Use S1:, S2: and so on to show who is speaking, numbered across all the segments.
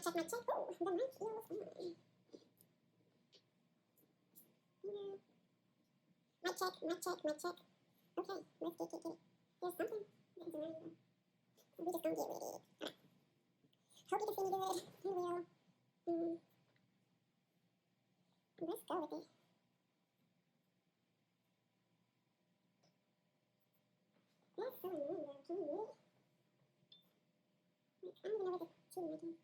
S1: Mic check, mic check. Oh, the mic feels on. Mic check, mic check, mic check. Okay, let's get it. There's something that is annoying me. So we just gonna get rid of it. Alright. Hope you can see me good. You will. Let's go with it. That's so annoying though. Can you hear it? Like, I don't even know what the tune making.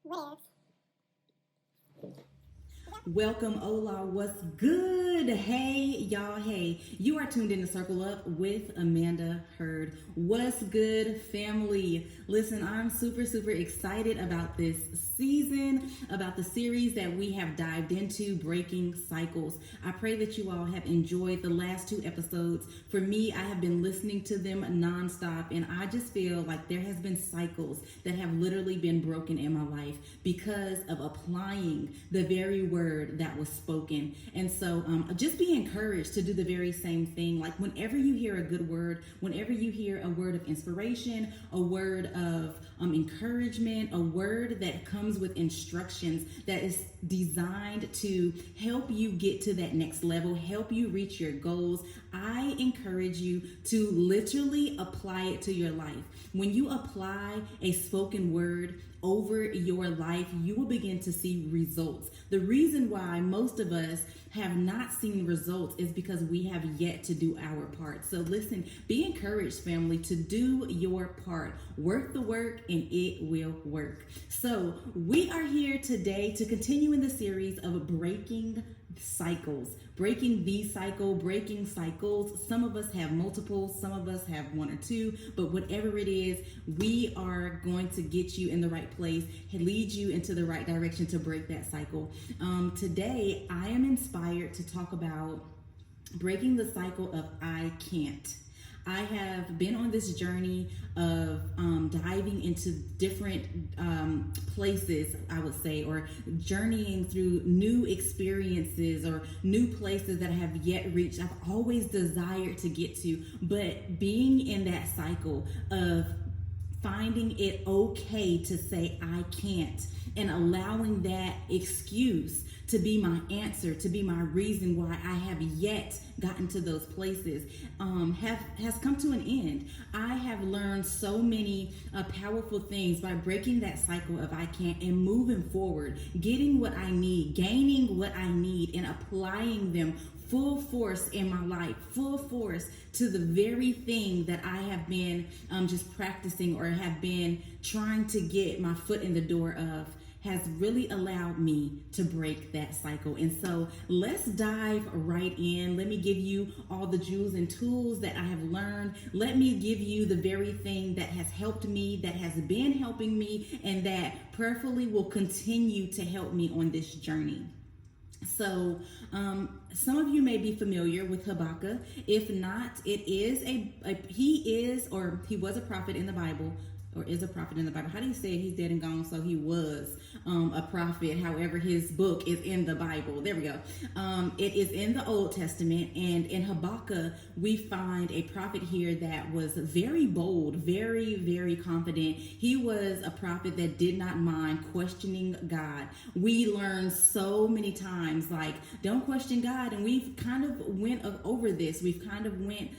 S1: What else?
S2: Welcome, hola, what's good? Hey, y'all, hey. You are tuned in to Circle Up with Amanda Heard. What's good, family? Listen, I'm super excited about this season, about the series that we have dived into, Breaking Cycles. I pray that you all have enjoyed the last 2 episodes. For me, I have been listening to them nonstop, and I just feel like there has been cycles that have literally been broken in my life because of applying the very word that was spoken. And so just be encouraged to do the very same thing. Like whenever you hear a good word, whenever you hear a word of inspiration, a word of encouragement, a word that comes with instructions that is designed to help you get to that next level, help you reach your goals, I encourage you to literally apply it to your life. When you apply a spoken word over your life, you will begin to see results. The reason why most of us have not seen results is because we have yet to do our part. So listen, be encouraged, family, to do your part. Work the work and it will work. So we are here today to continue in the series of breaking cycles, breaking the cycle, breaking cycles. Some of us have multiple, some of us have 1 or 2, but whatever it is, we are going to get you in the right place, lead you into the right direction to break that cycle. Today, I am inspired to talk about breaking the cycle of I can't. I have been on this journey of diving into different places, I would say, or journeying through new experiences or new places that I have yet reached. I've always desired to get to, but being in that cycle of finding it okay to say I can't and allowing that excuse to be my answer, to be my reason why I have yet gotten to those places, has come to an end. I have learned so many powerful things by breaking that cycle of I can't and moving forward, getting what I need, gaining what I need, and applying them full force in my life, full force to the very thing that I have been just practicing or have been trying to get my foot in the door of, has really allowed me to break that cycle. And so let's dive right in. Let me give you all the jewels and tools that I have learned. Let me give you the very thing that has helped me, that has been helping me, and that prayerfully will continue to help me on this journey. So some of you may be familiar with Habakkuk. If not, it is he was a prophet in the Bible, or is a prophet in the Bible. How do you say it? He's dead and gone, so he was a prophet. However, his book is in the Bible. There we go. It is in the Old Testament, and in Habakkuk, we find a prophet here that was very bold, very confident. He was a prophet that did not mind questioning God. We learn so many times, like, don't question God, and we've kind of went over this. We've kind of went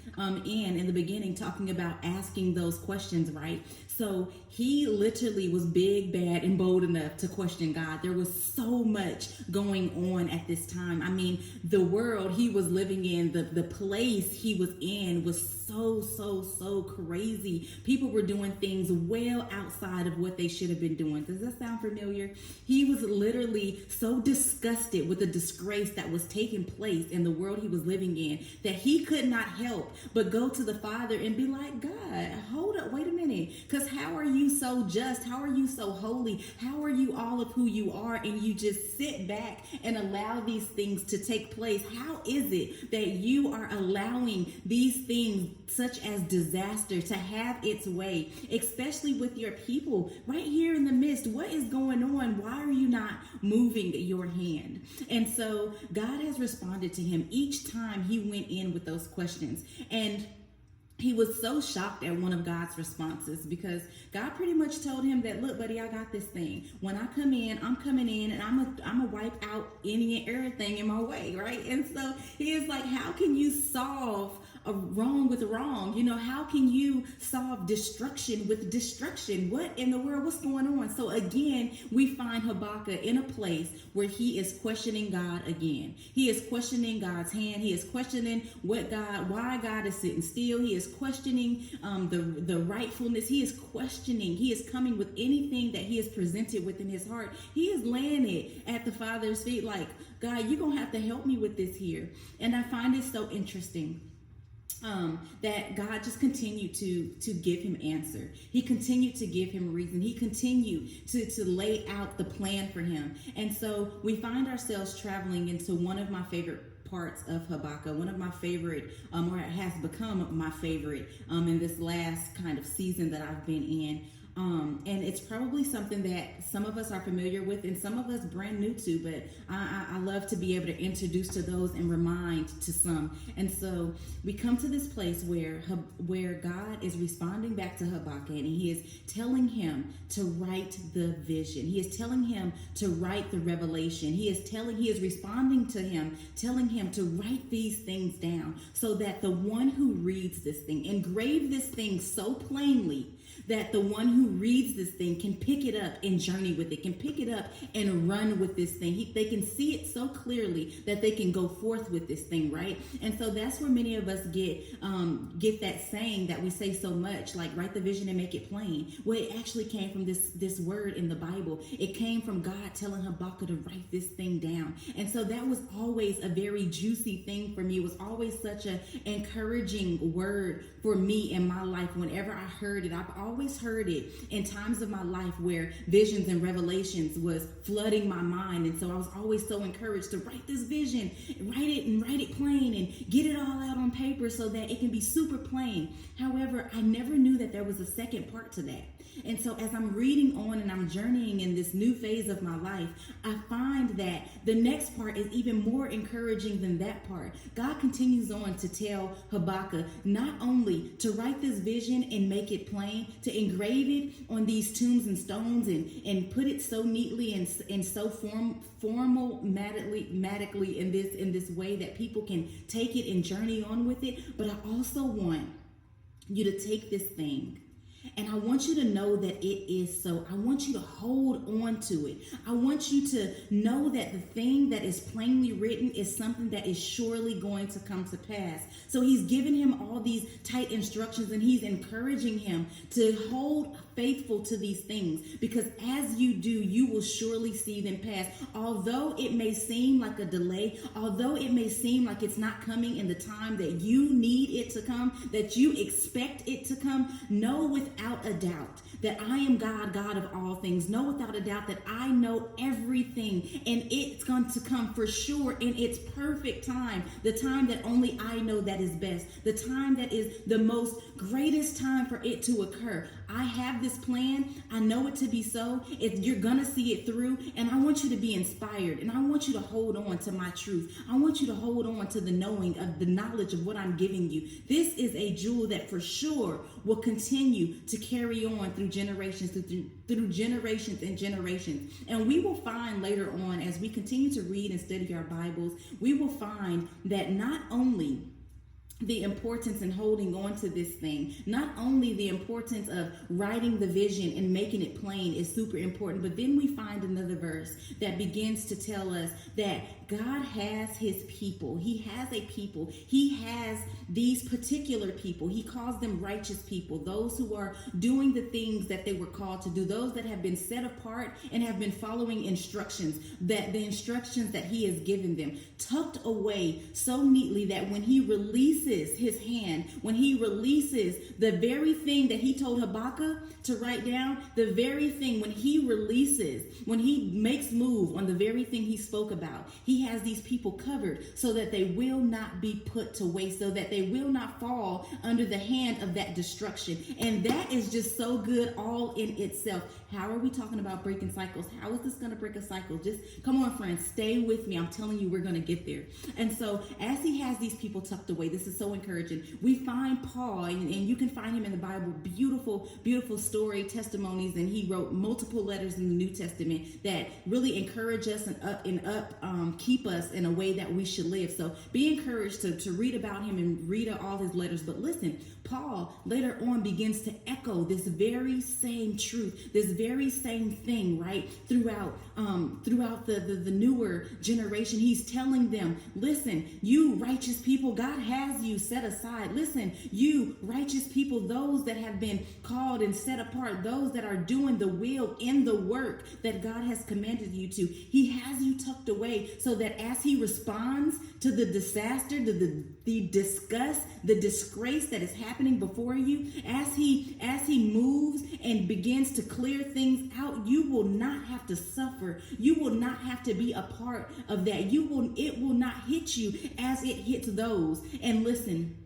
S2: in the beginning talking about asking those questions, right? So he literally was big, bad, and bold enough to question God. There was so much going on at this time. I mean, the world he was living in, the place he was in was so crazy. People were doing things well outside of what they should have been doing. Does that sound familiar? He was literally so disgusted with the disgrace that was taking place in the world he was living in that he could not help but go to the Father and be like, God, hold up, wait a minute. Because how are you so just? How are you so holy? How are you all of who you are? And you just sit back and allow these things to take place. How is it that you are allowing these things such as disaster to have its way, especially with your people right here in the midst? What is going on? Why are you not moving your hand? And so God has responded to him each time he went in with those questions. And he was so shocked at one of God's responses, because God pretty much told him that, look, buddy, I got this thing. When I come in, I'm coming in and I'm gonna wipe out any and everything in my way, right? And so he is like, how can you solve a wrong with wrong? You know, how can you solve destruction with destruction? What in the world? What's going on? So again, we find Habakkuk in a place where he is questioning God again. He is questioning God's hand. He is questioning why God is sitting still. He is questioning the rightfulness. He is questioning. He is coming with anything that he has presented within his heart. He is laying it at the Father's feet like, God, you're going to have to help me with this here. And I find it so interesting that God just continued to give him answer. He continued to give him reason. He continued to lay out the plan for him. And so we find ourselves traveling into one of my favorite parts of Habakkuk, one of my favorite, or it has become my favorite in this last kind of season that I've been in. And it's probably something that some of us are familiar with and some of us brand new to, but I love to be able to introduce to those and remind to some. And so we come to this place where God is responding back to Habakkuk, and he is telling him to write the vision. He is telling him to write the revelation. He is responding to him, telling him to write these things down so that the one who reads this thing, engrave this thing so plainly that the one who reads this thing can pick it up and journey with it, can pick it up and run with this thing. They can see it so clearly that they can go forth with this thing, right? And so that's where many of us get that saying that we say so much, like write the vision and make it plain. Well, it actually came from this word in the Bible. It came from God telling Habakkuk to write this thing down. And so that was always a very juicy thing for me. It was always such an encouraging word for me in my life. Whenever I heard it, I've always heard it in times of my life where visions and revelations was flooding my mind. And so I was always so encouraged to write this vision, write it plain and get it all out on paper so that it can be super plain. However, I never knew that there was a second part to that. And so as I'm reading on and I'm journeying in this new phase of my life, I find that the next part is even more encouraging than that part. God continues on to tell Habakkuk not only to write this vision and make it plain, to engrave it on these tombs and stones and put it so neatly and so formattically in this way that people can take it and journey on with it. But I also want you to take this thing, and I want you to know that it is so. I want you to hold on to it. I want you to know that the thing that is plainly written is something that is surely going to come to pass. So he's giving him all these tight instructions, and he's encouraging him to hold faithful to these things, because as you do, you will surely see them pass. Although it may seem like a delay, although it may seem like it's not coming in the time that you need it to come, that you expect it to come, know without a doubt that I am God of all things. Know without a doubt that I know everything, and it's going to come for sure in its perfect time, the time that only I know that is best, the time that is the most greatest time for it to occur. I have this plan. I know it to be so. You're going to see it through, and I want you to be inspired, and I want you to hold on to my truth. I want you to hold on to the knowing of the knowledge of what I'm giving you. This is a jewel that for sure will continue to carry on through generations, through generations and generations. And we will find later on, as we continue to read and study our Bibles, we will find that not only the importance in holding on to this thing, not only the importance of writing the vision and making it plain is super important, but then we find another verse that begins to tell us that God has his people. He has a people. He has these particular people. He calls them righteous people, those who are doing the things that they were called to do, those that have been set apart and have been following instructions, that the instructions that he has given them, tucked away so neatly that when he releases his hand, when he releases the very thing that he told Habakkuk to write down, the very thing, when he releases, when he makes move on the very thing he spoke about, he has these people covered so that they will not be put to waste, so that they will not fall under the hand of that destruction. And that is just so good all in itself. How are we talking about breaking cycles? How is this going to break a cycle? Just come on, friends, stay with me. I'm telling you, we're going to get there. And so as he has these people tucked away, this is so encouraging. We find Paul, and you can find him in the Bible, beautiful, beautiful story, testimonies, and he wrote multiple letters in the New Testament that really encourage us and keep us in a way that we should live. So be encouraged to read about him and read all his letters. But listen, Paul later on begins to echo this very same truth, this very same thing, right? Throughout the newer generation, he's telling them, listen, you righteous people, God has you set aside. Listen, you righteous people, those that have been called and set apart, those that are doing the will in the work that God has commanded you to, he has you tucked away so that as he responds to the disaster, the disgust, the disgrace that is happening before you, as he moves and begins to clear things out, you will not have to suffer. You will not have to be a part of that. It will not hit you as it hits those. And listen,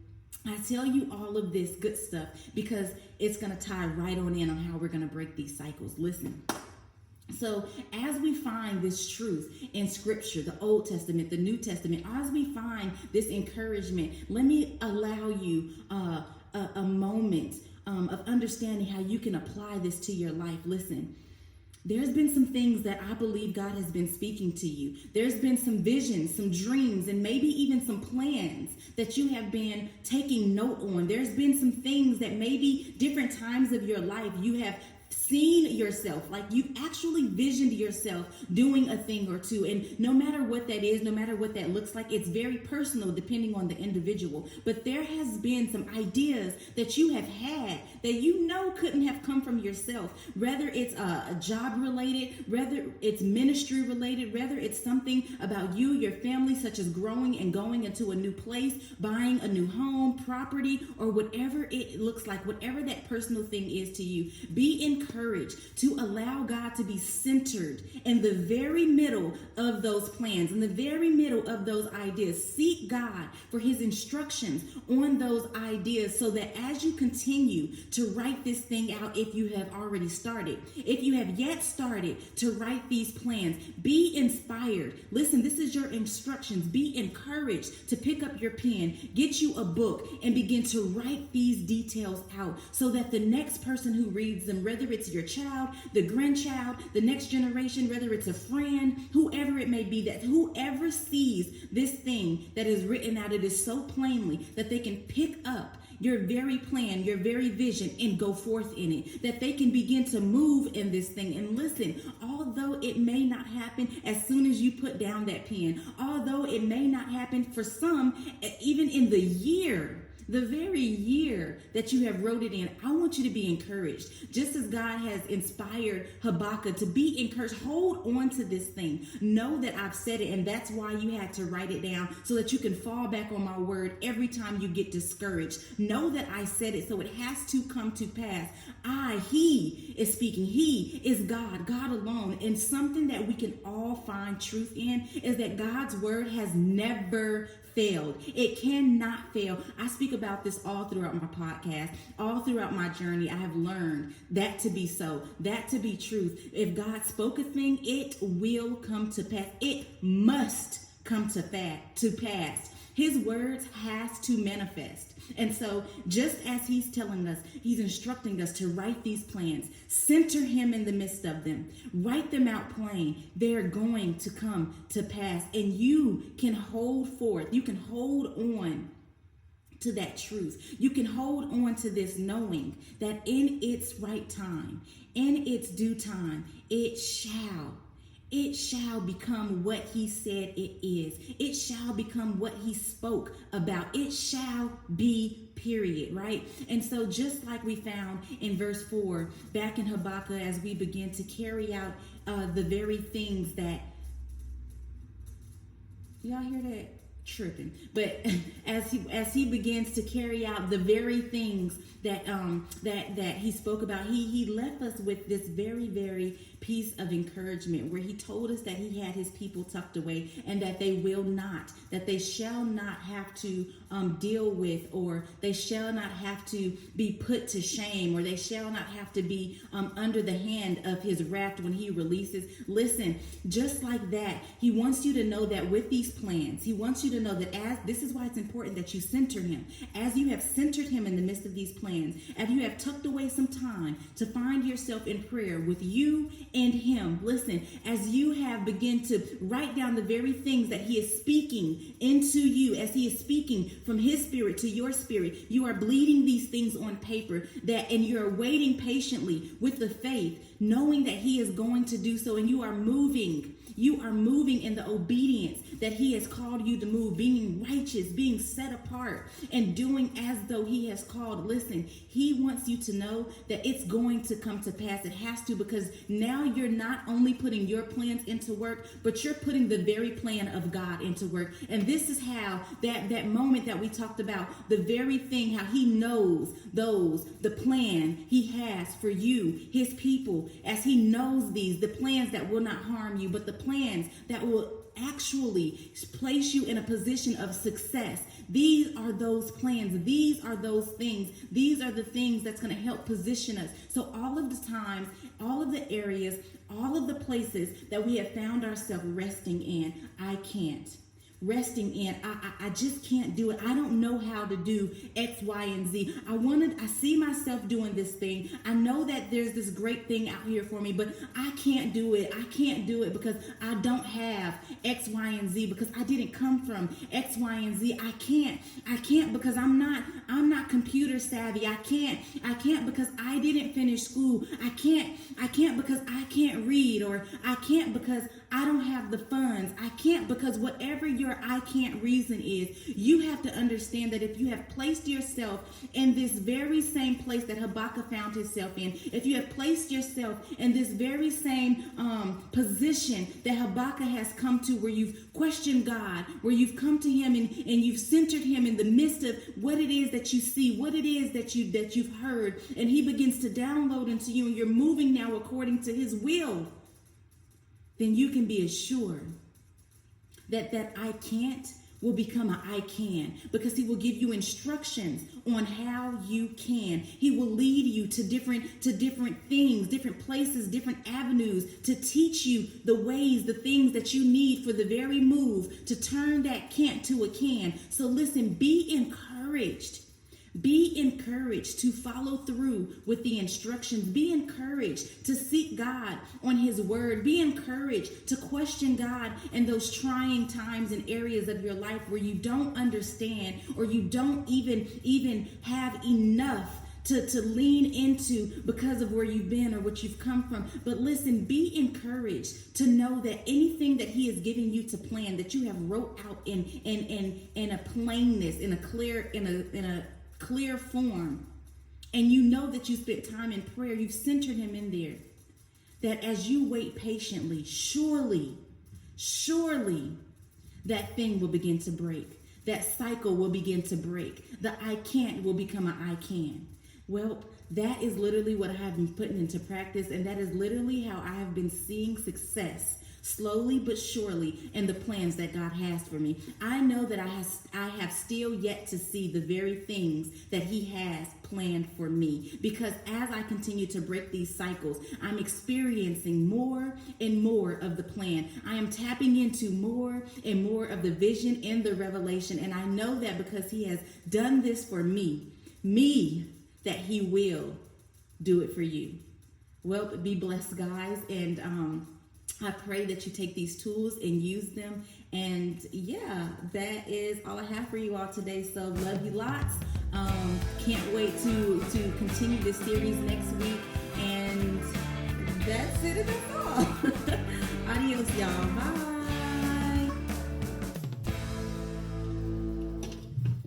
S2: I tell you all of this good stuff because it's going to tie right on in on how we're going to break these cycles. Listen. So as we find this truth in scripture, the Old Testament, the New Testament, as we find this encouragement, let me allow you a moment of understanding how you can apply this to your life. Listen, there's been some things that I believe God has been speaking to you. There's been some visions, some dreams, and maybe even some plans that you have been taking note on. There's been some things that maybe different times of your life you have seen yourself, like you've actually visioned yourself doing a thing or two. And no matter what that is, no matter what that looks like, it's very personal depending on the individual. But there has been some ideas that you have had that you know couldn't have come from yourself, whether it's a job related, whether it's ministry related, whether it's something about you, your family, such as growing and going into a new place, buying a new home, property, or whatever it looks like, whatever that personal thing is to you. Be encouraged to allow God to be centered in the very middle of those plans, in the very middle of those ideas. Seek God for his instructions on those ideas so that as you continue to write this thing out, if you have already started, if you have yet started to write these plans, be inspired. Listen, this is your instructions. Be encouraged to pick up your pen, get you a book, and begin to write these details out so that the next person who reads them, whether it's your child, the grandchild, the next generation, whether it's a friend, whoever it may be, that whoever sees this thing that is written out, it is so plainly that they can pick up your very plan, your very vision, and go forth in it, that they can begin to move in this thing. And listen, although it may not happen as soon as you put down that pen, although it may not happen for some, even in the year, the very year that you have wrote it in, I want you to be encouraged. Just as God has inspired Habakkuk to be encouraged, hold on to this thing. Know that I've said it, and that's why you had to write it down, so that you can fall back on my word every time you get discouraged. Know that I said it, so it has to come to pass. He is speaking. He is God, God alone. And something that we can all find truth in is that God's word has never failed. It cannot fail. I speak about this all throughout my podcast, all throughout my journey. I have learned that to be so, that to be truth. If God spoke a thing, it will come to pass. It must come to pass. His words has to manifest. And so just as he's telling us, he's instructing us to write these plans, center him in the midst of them, write them out plain. They're going to come to pass, and you can hold forth. You can hold on to that truth. You can hold on to this knowing that in its right time, in its due time, it shall become what he said it is. It shall become what he spoke about. It shall be, period, right? And so just like we found in verse 4, back in Habakkuk, as we begin to carry out the very things that, y'all hear that tripping. But as he begins to carry out the very things that he spoke about, he left us with this very piece of encouragement where he told us that he had his people tucked away, and that they shall not have to deal with, or they shall not have to be put to shame, or they shall not have to be under the hand of his wrath when he releases. Listen, just like that, he wants you to know that with these plans, he wants you to know that this is why it's important that you center him. As you have centered him in the midst of these plans, as you have tucked away some time to find yourself in prayer with you and him, listen, as you have begun to write down the very things that he is speaking into you, as he is speaking from his spirit to your spirit, you are bleeding these things on paper, and you're waiting patiently with the faith, knowing that he is going to do so, and you are moving in the obedience that he has called you to move, being righteous, being set apart, and doing as though he has called. Listen, he wants you to know that it's going to come to pass. It has to, because now you're not only putting your plans into work, but you're putting the very plan of God into work. And this is how that moment that we talked about, the very thing, how he knows the plan he has for you, his people, as he knows the plans that will not harm you, but the plans that will actually place you in a position of success. These are those plans. These are those things. These are the things that's going to help position us. So all of the times, all of the areas, all of the places that we have found ourselves resting in, I can't. Resting in, I just can't do it. I don't know how to do X, Y, and Z. I see myself doing this thing. I know that there's this great thing out here for me, but I can't do it. I can't do it because I don't have X, Y, and Z, because I didn't come from X, Y, and Z. I can't because I'm not computer savvy. I can't because I didn't finish school. I can't because I can't read, or I can't because I don't have the funds. I can't because whatever your I can't reason is, you have to understand that if you have placed yourself in this very same place that Habakkuk found himself in, if you have placed yourself in this very same position that Habakkuk has come to, where you've questioned God, where you've come to him and you've centered him in the midst of what it is that you see, what it is that you've heard, and he begins to download into you, and you're moving now according to his will, then you can be assured that I can't will become a I can, because he will give you instructions on how you can. He will lead you to different things, different places, different avenues, to teach you the ways, the things that you need for the very move to turn that can't to a can. So listen, be encouraged. Be encouraged to follow through with the instructions. Be encouraged to seek God on his word. Be encouraged to question God in those trying times and areas of your life where you don't understand, or you don't even have enough to lean into because of where you've been or what you've come from. But listen, be encouraged to know that anything that he is giving you to plan, that you have wrote out in a plainness, in a clear form, and you know that you spent time in prayer, you've centered him in there, that as you wait patiently, surely that thing will begin to break. That cycle will begin to break. The I can't will become an I can. Well, that is literally what I have been putting into practice, and that is literally how I have been seeing success, slowly but surely, in the plans that God has for me. I know that I have still yet to see the very things that he has planned for me, because as I continue to break these cycles, I'm experiencing more and more of the plan. I am tapping into more and more of the vision and the revelation, and I know that because he has done this for me, that he will do it for you. Well, be blessed, guys, and I pray that you take these tools and use them. And yeah, that is all I have for you all today. So love you lots. Can't wait to continue this series next week. And that's it. That's all. Adios, y'all. Bye.